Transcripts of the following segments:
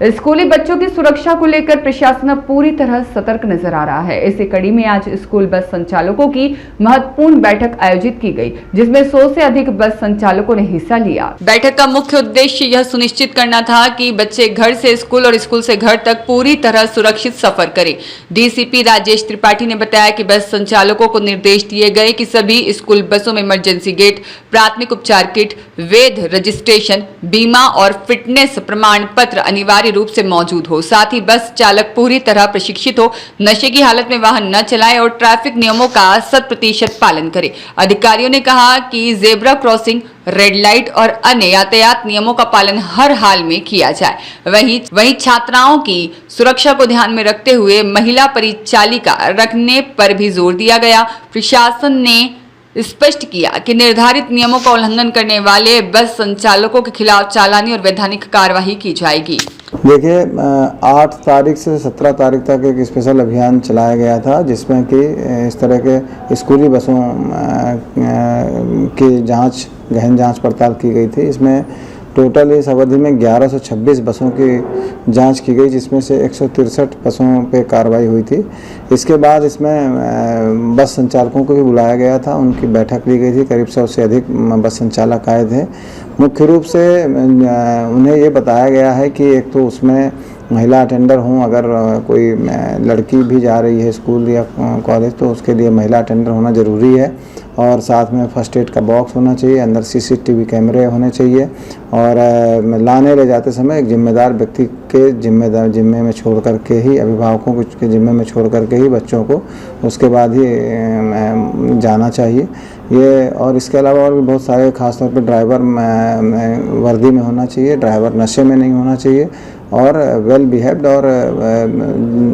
स्कूली बच्चों की सुरक्षा को लेकर प्रशासन पूरी तरह सतर्क नजर आ रहा है। इसी कड़ी में आज स्कूल बस संचालकों की महत्वपूर्ण बैठक आयोजित की गई, जिसमें 100 से अधिक बस संचालकों ने हिस्सा लिया। बैठक का मुख्य उद्देश्य यह सुनिश्चित करना था कि बच्चे घर से स्कूल और स्कूल से घर तक पूरी तरह सुरक्षित सफर करें। डीसीपी राजेश त्रिपाठी ने बताया कि बस संचालकों को निर्देश दिए गए कि सभी स्कूल बसों में इमरजेंसी गेट, प्राथमिक उपचार किट, वैध रजिस्ट्रेशन, बीमा और फिटनेस प्रमाण पत्र अनिवार्य रूप से मौजूद हो। साथ ही बस चालक पूरी तरह प्रशिक्षित हो, नशे की हालत में वाहन न चलाए और ट्रैफिक नियमों का 100% पालन करे। अधिकारियों ने कहा कि जेब्रा क्रॉसिंग, रेड लाइट और अन्य यातायात नियमों का पालन हर हाल में किया जाए। वहीं छात्राओं की सुरक्षा को ध्यान में रखते हुए महिला परिचालिका रखने पर भी जोर दिया गया। प्रशासन ने स्पष्ट किया कि निर्धारित नियमों का उल्लंघन करने वाले बस संचालकों के खिलाफ चालानी और वैधानिक कार्यवाही की जाएगी। देखिए, 8 तारीख से 17 तारीख तक एक स्पेशल अभियान चलाया गया था, जिसमें कि इस तरह के स्कूली बसों की गहन जांच पड़ताल की गई थी। इसमें टोटल इस अवधि में 1126 बसों की जांच की गई, जिसमें से 163 बसों पे कार्रवाई हुई थी। इसके बाद इसमें बस संचालकों को भी बुलाया गया था, उनकी बैठक ली गई थी। करीब 100 से अधिक बस संचालक आए थे। मुख्य रूप से उन्हें ये बताया गया है कि एक तो उसमें महिला अटेंडर हों, अगर कोई लड़की भी जा रही है स्कूल या कॉलेज तो उसके लिए महिला अटेंडर होना ज़रूरी है, और साथ में फर्स्ट एड का बॉक्स होना चाहिए, अंदर सीसीटीवी कैमरे होने चाहिए, और लाने ले जाते समय एक जिम्मेदार व्यक्ति के जिम्मे में छोड़ करके ही, अभिभावकों के जिम्मे में छोड़ करके ही बच्चों को उसके बाद ही जाना चाहिए। ये और इसके अलावा और भी बहुत सारे, खासतौर पर ड्राइवर वर्दी में होना चाहिए, ड्राइवर नशे में नहीं होना चाहिए, और वेल बिहेव्ड और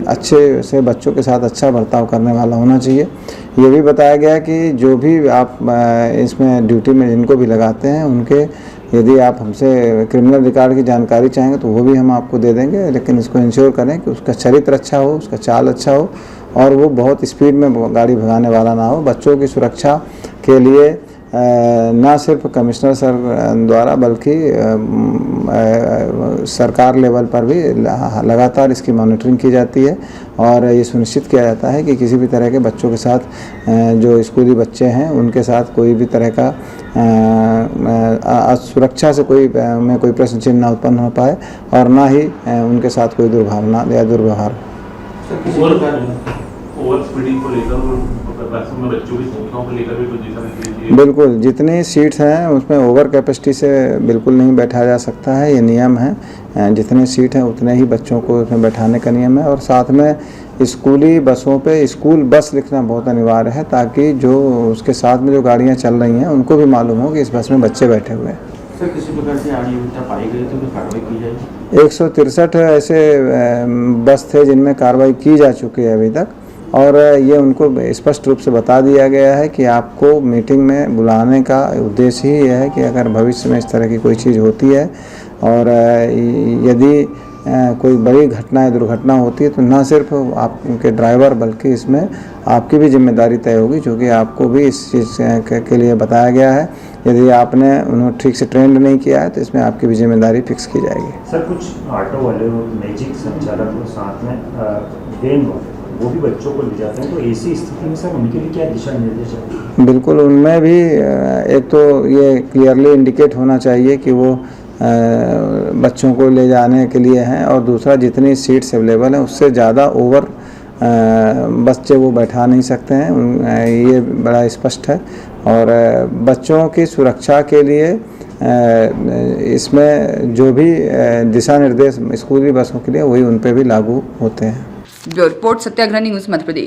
अच्छे से बच्चों के साथ अच्छा बर्ताव करने वाला होना चाहिए। ये भी बताया गया कि जो भी आप इसमें ड्यूटी में जिनको भी लगाते हैं, उनके यदि आप हमसे क्रिमिनल रिकॉर्ड की जानकारी चाहेंगे तो वो भी हम आपको दे देंगे, लेकिन इसको इंश्योर करें कि उसका चरित्र अच्छा हो, उसका चाल अच्छा हो, और वो बहुत स्पीड में गाड़ी भगाने वाला ना हो। बच्चों की सुरक्षा के लिए ना सिर्फ कमिश्नर सर द्वारा बल्कि सरकार लेवल पर भी लगातार इसकी मॉनिटरिंग की जाती है, और ये सुनिश्चित किया जाता है कि किसी भी तरह के बच्चों के साथ जो स्कूली बच्चे हैं उनके साथ कोई भी तरह का सुरक्षा से कोई प्रश्न चिन्ह ना उत्पन्न हो पाए, और ना ही उनके साथ कोई दुर्भावना या दुर्व्यवहार। बिल्कुल, जितनी सीट्स हैं उसमें ओवर कैपेसिटी से बिल्कुल नहीं बैठाया जा सकता है, ये नियम है। जितने सीट हैं उतने ही बच्चों को उसमें बैठाने का नियम है, और साथ में स्कूली बसों पे स्कूल बस लिखना बहुत अनिवार्य है, ताकि जो उसके साथ में जो गाड़ियाँ चल रही हैं उनको भी मालूम हो कि इस बस में बच्चे बैठे हुए हैं। सर, किसी प्रकार से अनियमितता पाई गई तो कार्रवाई की जाएगी? 163 ऐसे बस थे जिनमें कार्रवाई की जा चुकी है अभी तक, और ये उनको स्पष्ट रूप से बता दिया गया है कि आपको मीटिंग में बुलाने का उद्देश्य ही यह है कि अगर भविष्य में इस तरह की कोई चीज़ होती है, और यदि कोई बड़ी घटना या दुर्घटना होती है, तो न सिर्फ आपके ड्राइवर बल्कि इसमें आपकी भी जिम्मेदारी तय होगी, जो कि आपको भी इस चीज़ के लिए बताया गया है। यदि आपने उन्हें ठीक से ट्रेंड नहीं किया है तो इसमें आपकी भी जिम्मेदारी फिक्स की जाएगी। सर, कुछ ऑटो वाले और मैजिक संचालक और साथ में वैन वाले वो भी बच्चों को ले जाते हैं, तो ऐसी स्थिति में सर उनके लिए क्या दिशा निर्देश है? बिल्कुल, उनमें भी एक तो ये क्लियरली इंडिकेट होना चाहिए कि वो बच्चों को ले जाने के लिए हैं, और दूसरा जितनी सीट्स अवेलेबल हैं उससे ज़्यादा ओवर बच्चे वो बैठा नहीं सकते हैं, ये बड़ा स्पष्ट है। और बच्चों की सुरक्षा के लिए इसमें जो भी दिशा निर्देश स्कूली बसों के लिए वही उन पर भी लागू होते हैं। ब्यूरो रिपोर्ट, सत्याग्रह न्यूज़, मध्य प्रदेश।